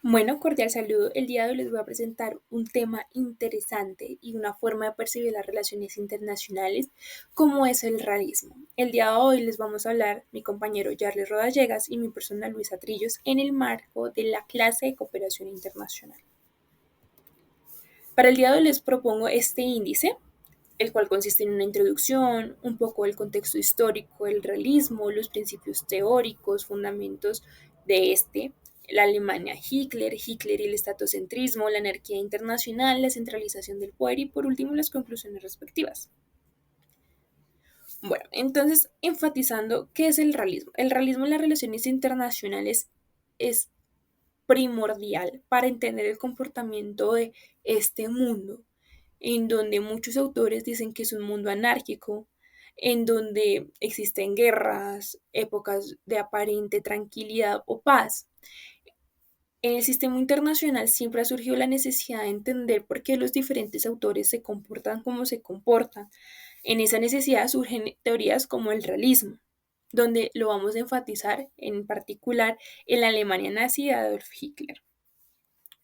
Bueno, cordial saludo. El día de hoy les voy a presentar un tema interesante y una forma de percibir las relaciones internacionales, como es el realismo. El día de hoy les vamos a hablar mi compañero Jarles Rodallegas y mi persona Luisa Trillos en el marco de la clase de cooperación internacional. Para el día de hoy les propongo este índice, el cual consiste en una introducción, un poco del contexto histórico del realismo, los principios teóricos, fundamentos de la Alemania Hitler y el estatocentrismo, la anarquía internacional, la centralización del poder y por último las conclusiones respectivas. Bueno, entonces enfatizando qué es el realismo. El realismo en las relaciones internacionales es primordial para entender el comportamiento de este mundo, en donde muchos autores dicen que es un mundo anárquico, en donde existen guerras, épocas de aparente tranquilidad o paz. En el sistema internacional siempre ha surgido la necesidad de entender por qué los diferentes autores se comportan como se comportan. En esa necesidad surgen teorías como el realismo, donde lo vamos a enfatizar en particular en la Alemania nazi de Adolf Hitler.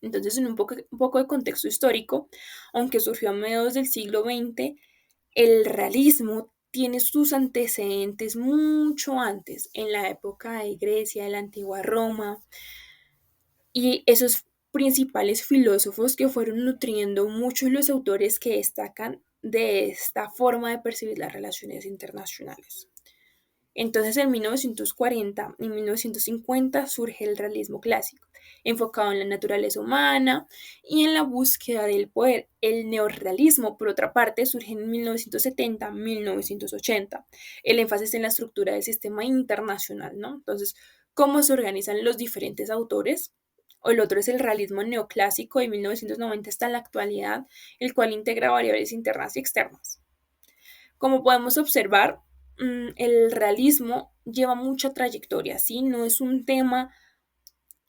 Entonces, en un poco de contexto histórico, aunque surgió a mediados del siglo XX, el realismo tiene sus antecedentes mucho antes, en la época de Grecia, de la antigua Roma, y esos principales filósofos que fueron nutriendo muchos los autores que destacan de esta forma de percibir las relaciones internacionales. Entonces, en 1940 y 1950 surge el realismo clásico, enfocado en la naturaleza humana y en la búsqueda del poder. El neorrealismo, por otra parte, surge en 1970-1980. El énfasis en la estructura del sistema internacional, ¿no? Entonces, cómo se organizan los diferentes autores. O el otro es el realismo neoclásico de 1990 hasta la actualidad, el cual integra variables internas y externas. Como podemos observar, el realismo lleva mucha trayectoria, ¿sí? No es un tema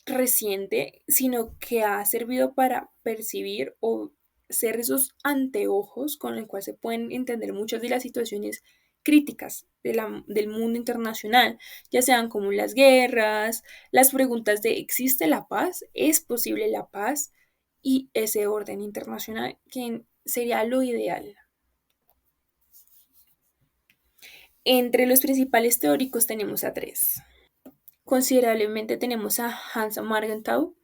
reciente, sino que ha servido para percibir o ser esos anteojos con el cual se pueden entender muchas de las situaciones críticas del mundo internacional, ya sean como las guerras, las preguntas de ¿existe la paz? ¿Es posible la paz? Y ese orden internacional que sería lo ideal. Entre los principales teóricos tenemos a tres. Considerablemente tenemos a Hans Morgenthau.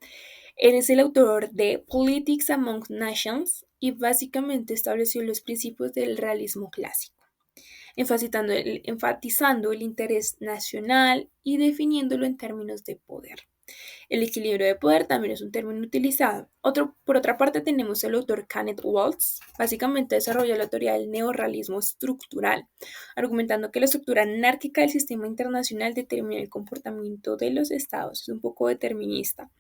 Él es el autor de Politics Among Nations y básicamente estableció los principios del realismo clásico, enfatizando el interés nacional y definiéndolo en términos de poder. El equilibrio de poder también es un término utilizado. Por otra parte, tenemos al autor Kenneth Waltz. Básicamente desarrolló la teoría del neorrealismo estructural, argumentando que la estructura anárquica del sistema internacional determina el comportamiento de los estados. Es un poco determinista.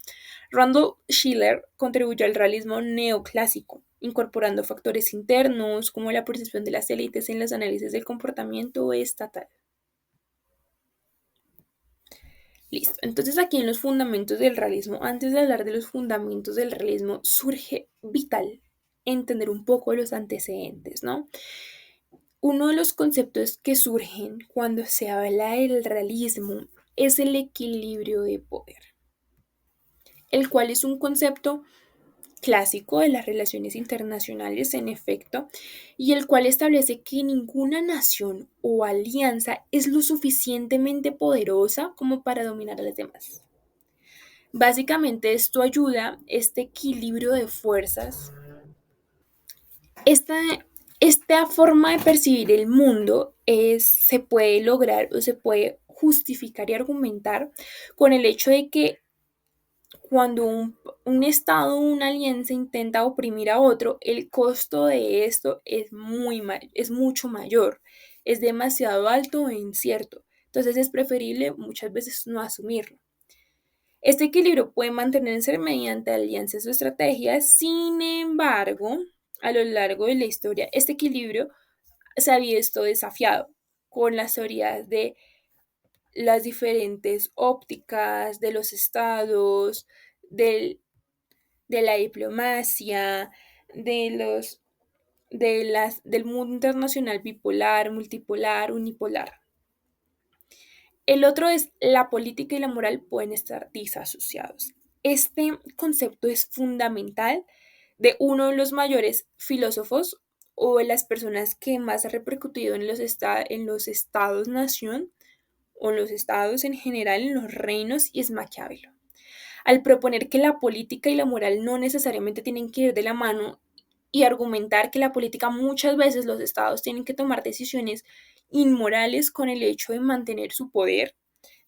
Randall Schiller contribuyó al realismo neoclásico, incorporando factores internos como la percepción de las élites en los análisis del comportamiento estatal. Listo. Entonces aquí en los fundamentos del realismo, antes de hablar de los fundamentos del realismo, surge vital entender un poco los antecedentes, ¿no? Uno de los conceptos que surgen cuando se habla del realismo es el equilibrio de poder, el cual es un concepto clásico de las relaciones internacionales, en efecto, y el cual establece que ninguna nación o alianza es lo suficientemente poderosa como para dominar a las demás. Básicamente esto ayuda, este equilibrio de fuerzas, esta, esta forma de percibir el mundo se puede lograr o se puede justificar y argumentar con el hecho de que cuando un Estado o una alianza intenta oprimir a otro, el costo de esto es mucho mayor, es demasiado alto e incierto. Entonces es preferible muchas veces no asumirlo. Este equilibrio puede mantenerse mediante alianzas o estrategias, sin embargo, a lo largo de la historia, este equilibrio se ha visto desafiado con las teorías de las diferentes ópticas de los estados, del, de la diplomacia, del mundo internacional bipolar, multipolar, unipolar. El otro es la política y la moral pueden estar disasociados. Este concepto es fundamental de uno de los mayores filósofos o de las personas que más ha repercutido en en los estados-nación o en los estados en general, en los reinos, y es Maquiavelo. Al proponer que la política y la moral no necesariamente tienen que ir de la mano y argumentar que la política muchas veces los estados tienen que tomar decisiones inmorales con el hecho de mantener su poder,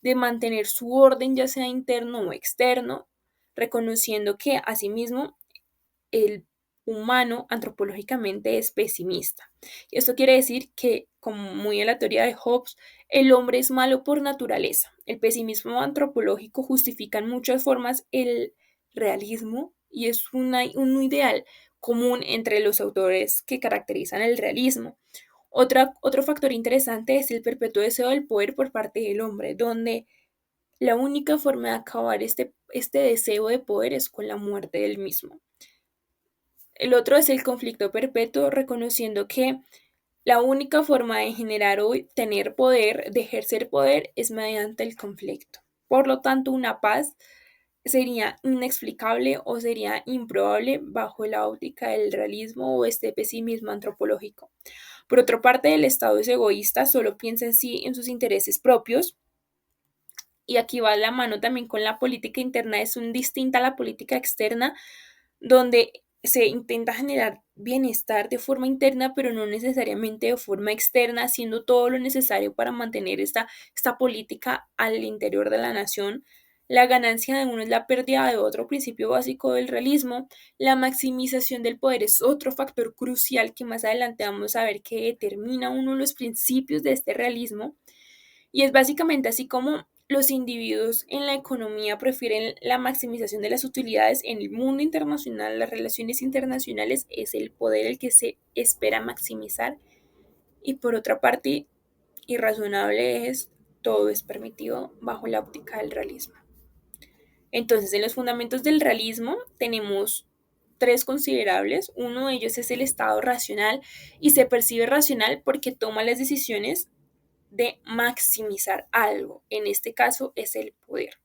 de mantener su orden, ya sea interno o externo, reconociendo que asimismo el humano antropológicamente es pesimista. Y esto quiere decir que, como muy en la teoría de Hobbes, el hombre es malo por naturaleza. El pesimismo antropológico justifica en muchas formas el realismo y es un ideal común entre los autores que caracterizan el realismo. Otro factor interesante es el perpetuo deseo del poder por parte del hombre, donde la única forma de acabar este deseo de poder es con la muerte del mismo. El otro es el conflicto perpetuo, reconociendo que la única forma de generar o tener poder, de ejercer poder, es mediante el conflicto. Por lo tanto, una paz sería inexplicable o sería improbable bajo la óptica del realismo o este pesimismo antropológico. Por otra parte, el Estado es egoísta, solo piensa en sí, en sus intereses propios, y aquí va la mano también con la política interna, es un distinta a la política externa, donde se intenta generar bienestar de forma interna, pero no necesariamente de forma externa, haciendo todo lo necesario para mantener esta política al interior de la nación. La ganancia de uno es la pérdida de otro, principio básico del realismo. La maximización del poder es otro factor crucial que más adelante vamos a ver que determina uno de los principios de este realismo. Y es básicamente así como los individuos en la economía prefieren la maximización de las utilidades en el mundo internacional, las relaciones internacionales es el poder el que se espera maximizar, y por otra parte, irrazonable es todo es permitido bajo la óptica del realismo. Entonces, en los fundamentos del realismo tenemos tres considerables. Uno de ellos es el estado racional y se percibe racional porque toma las decisiones de maximizar algo. En este caso es el poder.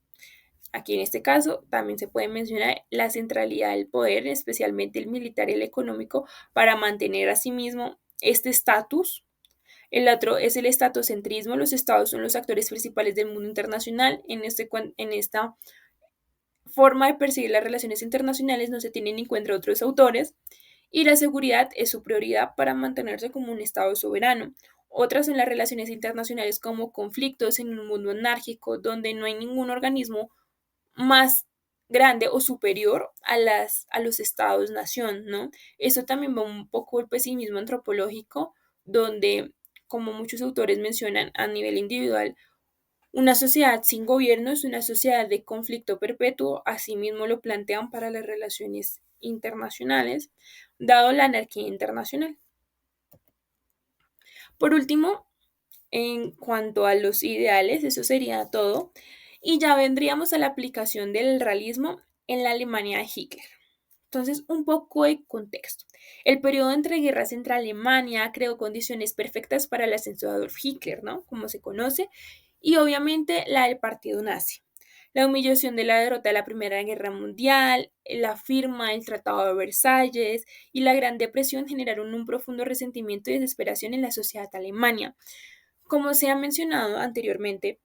Aquí en este caso también se puede mencionar la centralidad del poder, especialmente el militar y el económico, para mantener a sí mismo este estatus. El otro es el estatocentrismo. Los estados son los actores principales del mundo internacional. En esta forma de percibir las relaciones internacionales no se tienen en cuenta otros autores, y la seguridad es su prioridad para mantenerse como un Estado soberano. Otras son las relaciones internacionales como conflictos en un mundo anárquico donde no hay ningún organismo más grande o superior a los estados-nación, ¿no? Eso también va un poco el pesimismo antropológico, donde, como muchos autores mencionan a nivel individual, una sociedad sin gobierno es una sociedad de conflicto perpetuo, asimismo lo plantean para las relaciones internacionales, dado la anarquía internacional. Por último, en cuanto a los ideales, eso sería todo, y ya vendríamos a la aplicación del realismo en la Alemania de Hitler. Entonces, un poco de contexto. El periodo entre guerras entre Alemania creó condiciones perfectas para el ascenso de Adolf Hitler, ¿no? Como se conoce, y obviamente la del partido nazi. La humillación de la derrota de la Primera Guerra Mundial, la firma del Tratado de Versalles y la Gran Depresión generaron un profundo resentimiento y desesperación en la sociedad alemana. Como se ha mencionado anteriormente,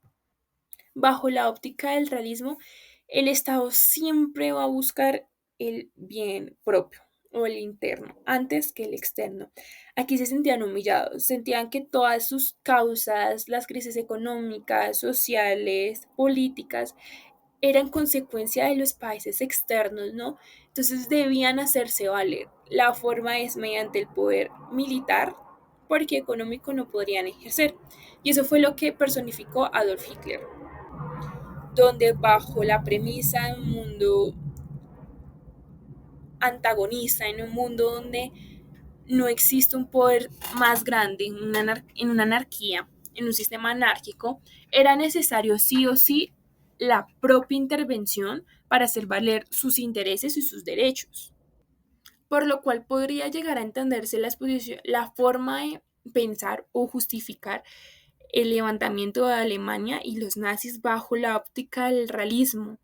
bajo la óptica del realismo, el Estado siempre va a buscar el bien propio o el interno antes que el externo. Aquí se sentían humillados, sentían que todas sus causas, las crisis económicas, sociales, políticas, eran consecuencia de los países externos, ¿no? Entonces debían hacerse valer. La forma es mediante el poder militar, porque económico no podrían ejercer. Y eso fue lo que personificó Adolf Hitler, donde bajo la premisa de un mundo antagonista, en un mundo donde no existe un poder más grande, en una anarquía, en un sistema anárquico, era necesario sí o sí la propia intervención para hacer valer sus intereses y sus derechos. Por lo cual podría llegar a entenderse la forma de pensar o justificar el levantamiento de Alemania y los nazis bajo la óptica del realismo,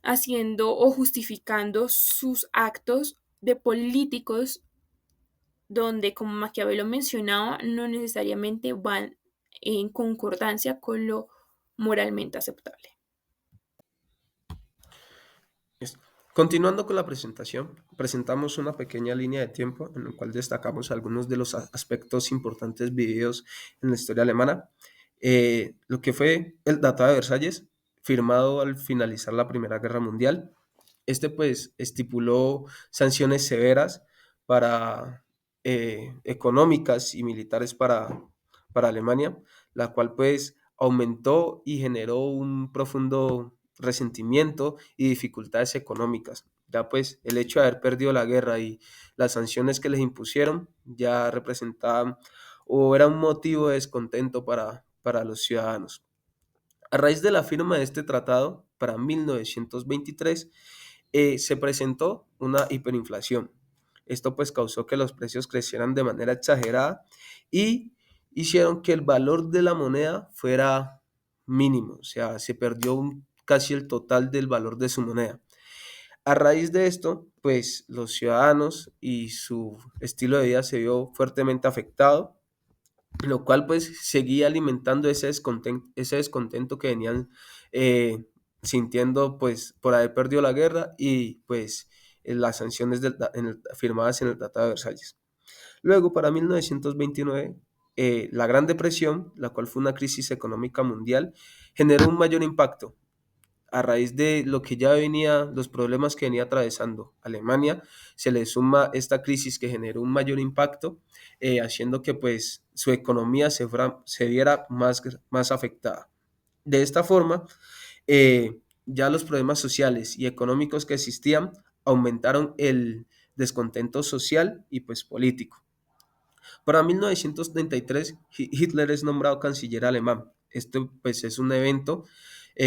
haciendo o justificando sus actos de políticos donde, como Maquiavelo mencionaba, no necesariamente van en concordancia con lo moralmente aceptable. Listo. Continuando con la presentación, presentamos una pequeña línea de tiempo en la cual destacamos algunos de los aspectos importantes vividos en la historia alemana. Lo que fue el Tratado de Versalles, firmado al finalizar la Primera Guerra Mundial. Este pues estipuló sanciones severas para económicas y militares para Alemania, la cual pues aumentó y generó un profundo resentimiento y dificultades económicas. Ya pues el hecho de haber perdido la guerra y las sanciones que les impusieron ya representaban o era un motivo de descontento para los ciudadanos. A raíz de la firma de este tratado, para 1923, se presentó una hiperinflación. Esto pues causó que los precios crecieran de manera exagerada y hicieron que el valor de la moneda fuera mínimo, o sea, se perdió casi el total del valor de su moneda. A raíz de esto, pues los ciudadanos y su estilo de vida se vio fuertemente afectado, lo cual pues seguía alimentando ese descontento que venían eh, sintiendo pues por haber perdido la guerra y pues las sanciones firmadas en el Tratado de Versalles. Luego, para 1929, la Gran Depresión, la cual fue una crisis económica mundial, generó un mayor impacto a raíz de lo que ya venía, los problemas que venía atravesando Alemania, se le suma esta crisis que generó un mayor impacto, haciendo que pues su economía se viera más afectada. De esta forma, ya los problemas sociales y económicos que existían aumentaron el descontento social y pues político. Para 1933, Hitler es nombrado canciller alemán. Este pues, es un evento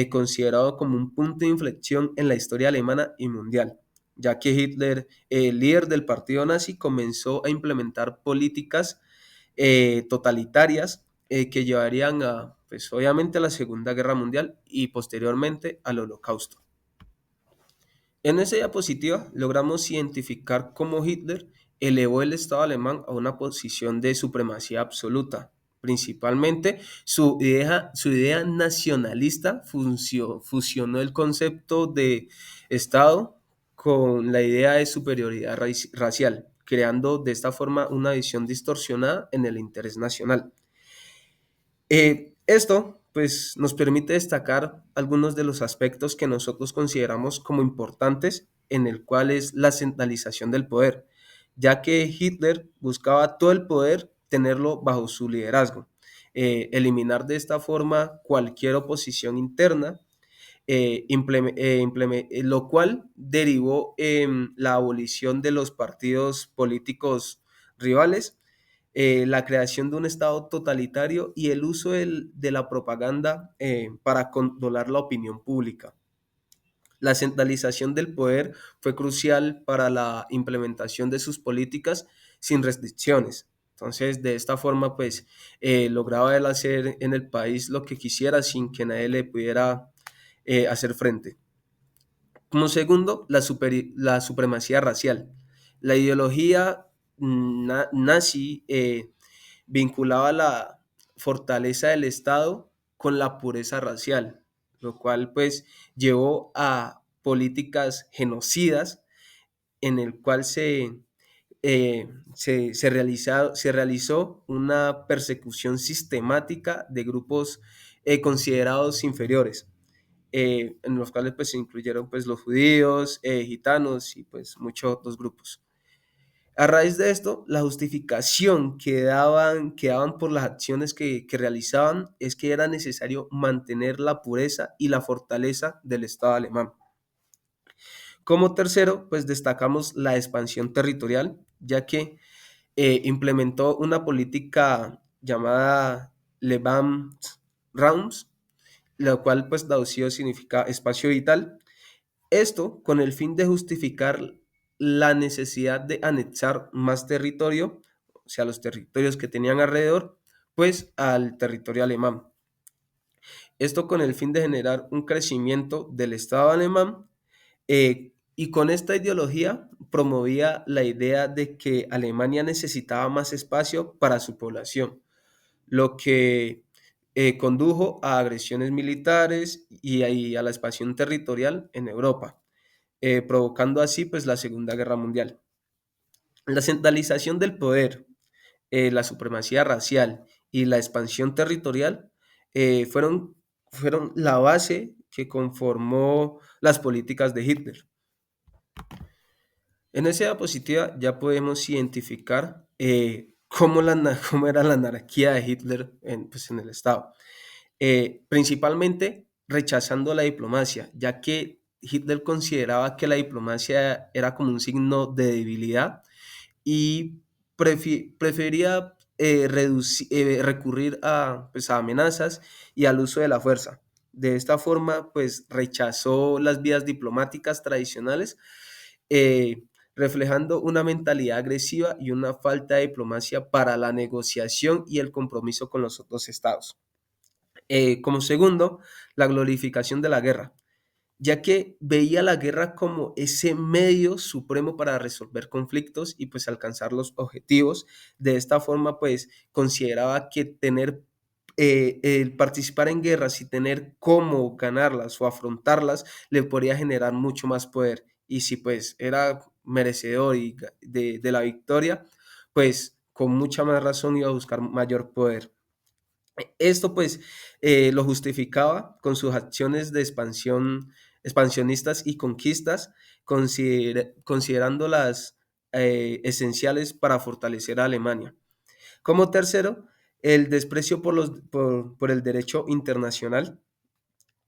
considerado como un punto de inflexión en la historia alemana y mundial, ya que Hitler, el líder del partido nazi, comenzó a implementar políticas totalitarias que llevarían a, pues, obviamente a la Segunda Guerra Mundial y posteriormente al Holocausto. En esa diapositiva logramos identificar cómo Hitler elevó el Estado alemán a una posición de supremacía absoluta. Principalmente su idea nacionalista fusionó el concepto de Estado con la idea de superioridad racial, creando de esta forma una visión distorsionada en el interés nacional. Esto pues nos permite destacar algunos de los aspectos que nosotros consideramos como importantes en el cual es la centralización del poder, ya que Hitler buscaba todo el poder tenerlo bajo su liderazgo, eliminar de esta forma cualquier oposición interna, lo cual derivó en la abolición de los partidos políticos rivales, la creación de un Estado totalitario y el uso de la propaganda para controlar la opinión pública. La centralización del poder fue crucial para la implementación de sus políticas sin restricciones. Entonces, de esta forma, pues, lograba él hacer en el país lo que quisiera sin que nadie le pudiera hacer frente. Como segundo, la supremacía racial. La ideología nazi vinculaba la fortaleza del Estado con la pureza racial, lo cual pues llevó a políticas genocidas en el cual se realizó una persecución sistemática de grupos considerados inferiores, en los cuales pues se incluyeron pues los judíos, gitanos y pues muchos otros grupos. A raíz de esto, la justificación que daban por las acciones que realizaban es que era necesario mantener la pureza y la fortaleza del Estado alemán. Como tercero, pues destacamos la expansión territorial, ya que implementó una política llamada Lebensraums, lo cual pues traducido significa espacio vital. Esto con el fin de justificar la necesidad de anexar más territorio, o sea, los territorios que tenían alrededor, pues al territorio alemán. Esto con el fin de generar un crecimiento del Estado alemán Y con esta ideología promovía la idea de que Alemania necesitaba más espacio para su población, lo que condujo a agresiones militares y a la expansión territorial en Europa, provocando así pues la Segunda Guerra Mundial. La centralización del poder, la supremacía racial y la expansión territorial fueron la base que conformó las políticas de Hitler. En esa diapositiva ya podemos identificar cómo era la anarquía de Hitler pues, en el Estado. Principalmente rechazando la diplomacia, ya que Hitler consideraba que la diplomacia era como un signo de debilidad y prefería recurrir pues, a amenazas y al uso de la fuerza. De esta forma, pues rechazó las vías diplomáticas tradicionales, eh, reflejando una mentalidad agresiva y una falta de diplomacia para la negociación y el compromiso con los otros estados. Como segundo, la glorificación de la guerra, ya que veía la guerra como ese medio supremo para resolver conflictos y pues alcanzar los objetivos. De esta forma, pues consideraba que el participar en guerras y tener cómo ganarlas o afrontarlas le podría generar mucho más poder. Y si pues era merecedor de la victoria, pues con mucha más razón iba a buscar mayor poder. Esto pues lo justificaba con sus acciones de expansionistas y conquistas, considerándolas esenciales para fortalecer a Alemania. Como tercero, el desprecio por el derecho internacional,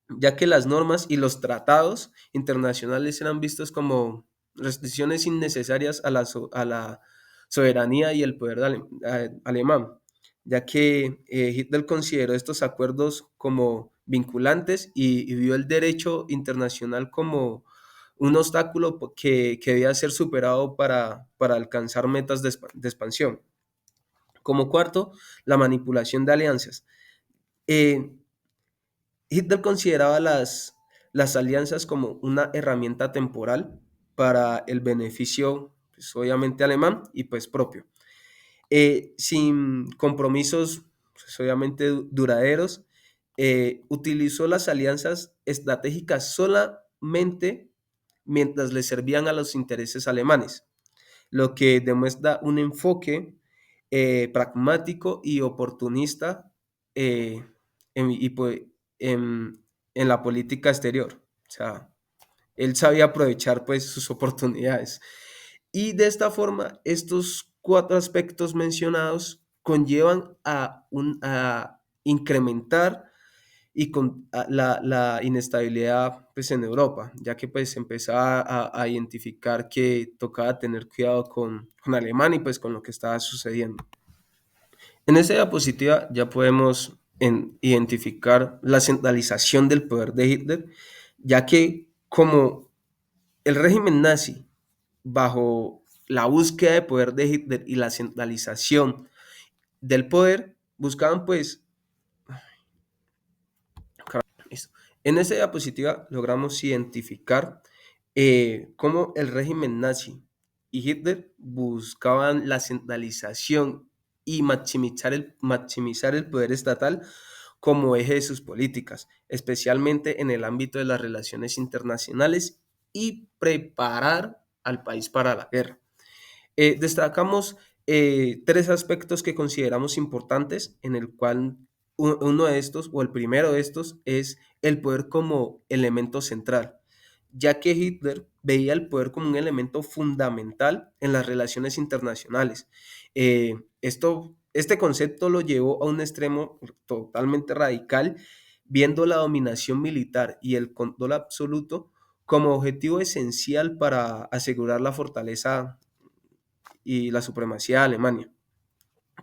ya que las normas y los tratados internacionales eran vistos como restricciones innecesarias a la soberanía y el poder alemán, ya que Hitler consideró estos acuerdos como vinculantes y vio el derecho internacional como un obstáculo que debía ser superado para alcanzar metas de expansión. Como cuarto, la manipulación de alianzas. Eh, Hitler consideraba las alianzas como una herramienta temporal para el beneficio, pues, obviamente alemán y pues propio, sin compromisos, pues, obviamente duraderos. Utilizó las alianzas estratégicas solamente mientras le servían a los intereses alemanes, lo que demuestra un enfoque pragmático y oportunista eh, y pues, en la política exterior. O sea, él sabía aprovechar pues sus oportunidades. Y de esta forma, estos cuatro aspectos mencionados conllevan a incrementar la inestabilidad pues, en Europa, ya que pues empezaba a identificar que tocaba tener cuidado con Alemania y pues con lo que estaba sucediendo. En esta diapositiva ya podemos identificar la centralización del poder de Hitler, ya que como el régimen nazi, bajo la búsqueda de poder de Hitler y la centralización del poder, buscaban pues Listo. En esta diapositiva logramos identificar cómo el régimen nazi y Hitler buscaban la centralización y maximizar el poder estatal como eje de sus políticas, especialmente en el ámbito de las relaciones internacionales y preparar al país para la guerra. Destacamos tres aspectos que consideramos importantes, en el cual uno de estos, o el primero de estos, es el poder como elemento central, ya que Hitler veía el poder como un elemento fundamental en las relaciones internacionales. Este concepto lo llevó a un extremo totalmente radical, viendo la dominación militar y el control absoluto como objetivo esencial para asegurar la fortaleza y la supremacía de Alemania.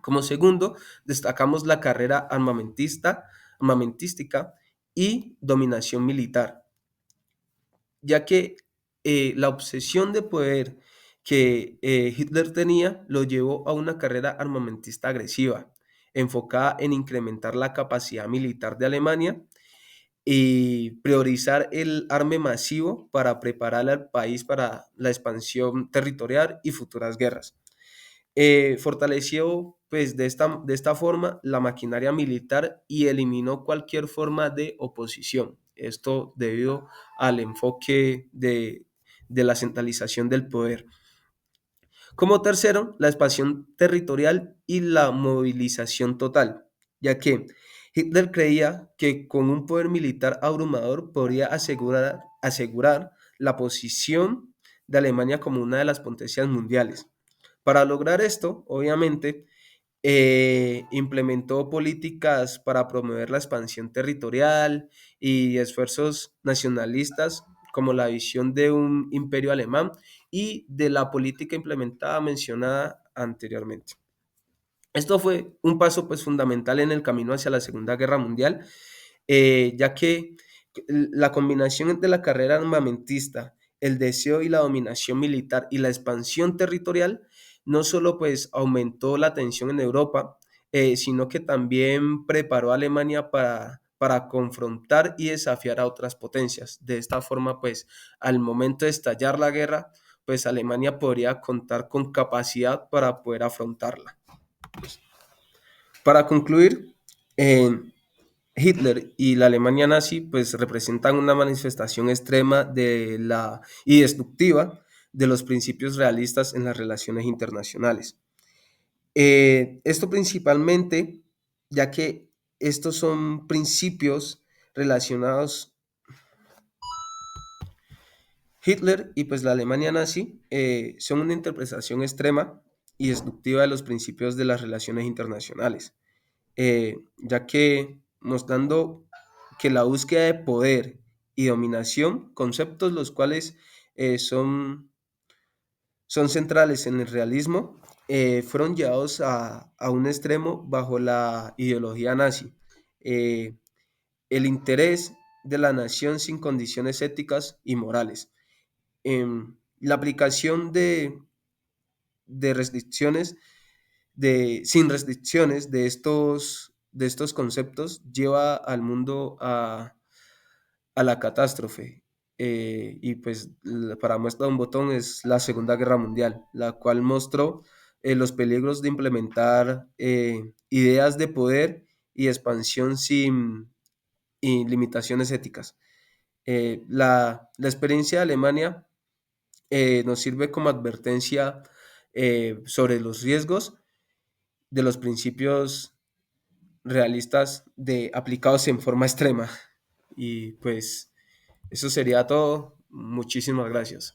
Como segundo, destacamos la carrera armamentística y dominación militar, ya que la obsesión de poder que Hitler tenía lo llevó a una carrera armamentista agresiva, enfocada en incrementar la capacidad militar de Alemania y priorizar el arme masivo para preparar al país para la expansión territorial y futuras guerras. Fortaleció pues de esta forma la maquinaria militar y eliminó cualquier forma de oposición. Esto debido al enfoque de la centralización del poder. Como tercero, la expansión territorial y la movilización total, ya que Hitler creía que con un poder militar abrumador podría asegurar la posición de Alemania como una de las potencias mundiales. Para lograr esto, obviamente, implementó políticas para promover la expansión territorial y esfuerzos nacionalistas como la visión de un imperio alemán y de la política implementada mencionada anteriormente. Esto fue un paso pues fundamental en el camino hacia la Segunda Guerra Mundial, ya que la combinación entre la carrera armamentista, el deseo y la dominación militar y la expansión territorial no solo pues aumentó la tensión en Europa, sino que también preparó a Alemania para confrontar y desafiar a otras potencias. De esta forma, pues, al momento de estallar la guerra, pues Alemania podría contar con capacidad para poder afrontarla. Para concluir, Hitler y la Alemania nazi pues representan una manifestación extrema y destructiva de los principios realistas en las relaciones internacionales. Esto principalmente, ya que estos son principios relacionados, Hitler y pues la Alemania nazi son una interpretación extrema y destructiva de los principios de las relaciones internacionales, ya que mostrando que la búsqueda de poder y dominación, conceptos los cuales son centrales en el realismo, fueron llevados a un extremo bajo la ideología nazi. Eh, el interés de la nación sin condiciones éticas y morales. La aplicación de restricciones, sin restricciones de estos conceptos lleva al mundo a la catástrofe. Y pues para muestra de un botón es la Segunda Guerra Mundial, la cual mostró los peligros de implementar ideas de poder y expansión sin y limitaciones éticas. La experiencia de Alemania nos sirve como advertencia sobre los riesgos de los principios realistas aplicados en forma extrema. Y pues eso sería todo. Muchísimas gracias.